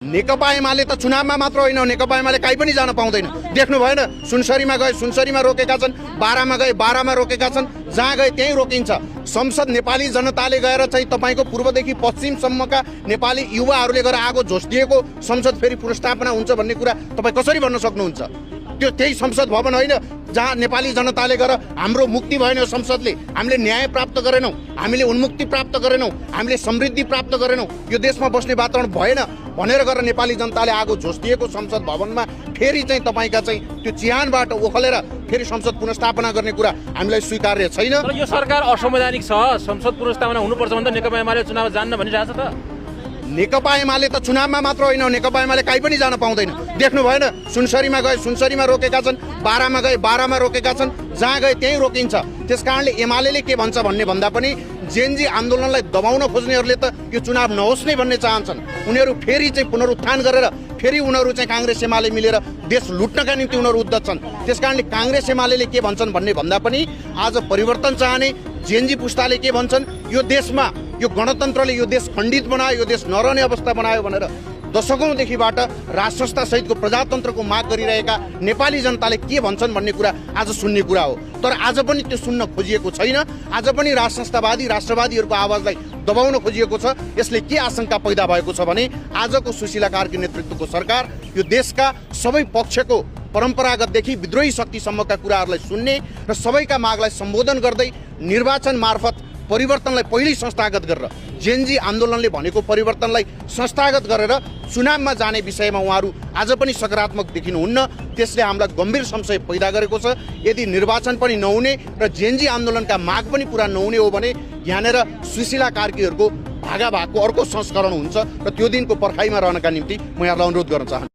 नेकपा एमाले त चुनावमा मात्र होइन, नेकपा एमाले कहीँ पनि जान पाउँदैन। देख्नु भएन, सुनसरीमा गए सुनसरीमा रोकेका छन्, बारामा गए बारामा रोकेका छन्, जहाँ गए त्यहीँ रोकिन्छ। संसद नेपाली जनताले गएर चाहिँ तपाईँको पूर्वदेखि पश्चिमसम्मका नेपाली युवाहरूले गएर आगो झोस्दिएको संसद फेरि पुनर्स्थापना हुन्छ भन्ने कुरा तपाईँ कसरी भन्न सक्नुहुन्छ? त्यो त्यही संसद भवन होइन जहाँ नेपाली जनताले गएर हाम्रो मुक्ति भएन। यो संसदले हामीले न्याय प्राप्त गरेनौँ, हामीले उन्मुक्ति प्राप्त गरेनौँ, हामीले समृद्धि प्राप्त गरेनौँ, यो देशमा बस्ने वातावरण भएन भनेर गरेर नेपाली जनताले आगो झोस्दिएको संसद भवनमा फेरि चाहिँ तपाईँका चाहिँ त्यो चिहानबाट ओखलेर फेरि संसद पुनर्स्थापना गर्ने कुरा हामीलाई स्वीकार्य छैन। तर यो सरकार असंवैधानिक छ, संसद पुनर्स्थापना हुनुपर्छ भने त नेकपा एमाले चुनाव जान्न भनिरहेछ त। नेकपा एमाले त चुनावमा मात्र होइन, नेकपा एमाले कहीँ पनि जान पाउँदैन। देख्नु भएन, सुनसरीमा गए सुनसरीमा रोकेका छन्, बारामा गए बारामा रोकेका छन्, जहाँ गए त्यहीँ रोकिन्छ। त्यस कारणले एमाले के भन्छ भन्ने भन्दा पनि जेनजी आन्दोलनलाई दबाउन खोज्नेहरूले त यो चुनाव नहोस् नै भन्ने चाहन्छन्। उनीहरू फेरि चाहिँ पुनरुत्थान गरेर फेरि उनीहरू चाहिँ काङ्ग्रेस एमाले मिलेर देश लुट्नका निम्ति उनीहरू उद्धत छन्। त्यस कारणले काङ्ग्रेस एमाले के भन्छन् भन्ने भन्दा पनि आज परिवर्तन चाहने जेनजी पुस्ताले के भन्छन्, यो देशमा यो गणतन्त्रले यो देश खण्डित बनायो, यो देश नरहने अवस्था बनायो भनेर दशकौँदेखिबाट राज संस्था सहितको प्रजातन्त्रको माग गरिरहेका नेपाली जनताले के भन्छन् भन्ने कुरा आज सुन्ने कुरा हो। तर आज पनि त्यो सुन्न खोजिएको छैन। आज पनि राज संस्थावादी राष्ट्रवादीहरूको आवाजलाई दबाउन खोजिएको छ। यसले के आशंका पैदा भएको छ भने आजको सुशीला कार्की नेतृत्वको सरकार यो देशका सबै पक्षको परम्परागतदेखि विद्रोही शक्तिसम्मका कुराहरूलाई सुन्ने र सबैका मागलाई सम्बोधन गर्दै निर्वाचन मार्फत परिवर्तनलाई पहिल्यै संस्थागत गरेर जेनजी आन्दोलनले भनेको परिवर्तनलाई संस्थागत गरेर चुनावमा जाने विषयमा उहाँहरू आज पनि सकारात्मक देखिनुहुन्न। त्यसले हामीलाई गम्भीर संशय पैदा गरेको छ। यदि निर्वाचन पनि नहुने र जेनजी आन्दोलनका माग पनि पुरा नहुने हो भने यहाँनिर सुशीला कार्कीहरूको भागा भागको अर्को संस्करण हुन्छ र त्यो दिनको पर्खाइमा रहनका निम्ति म यहाँलाई अनुरोध गर्न चाहन्छु।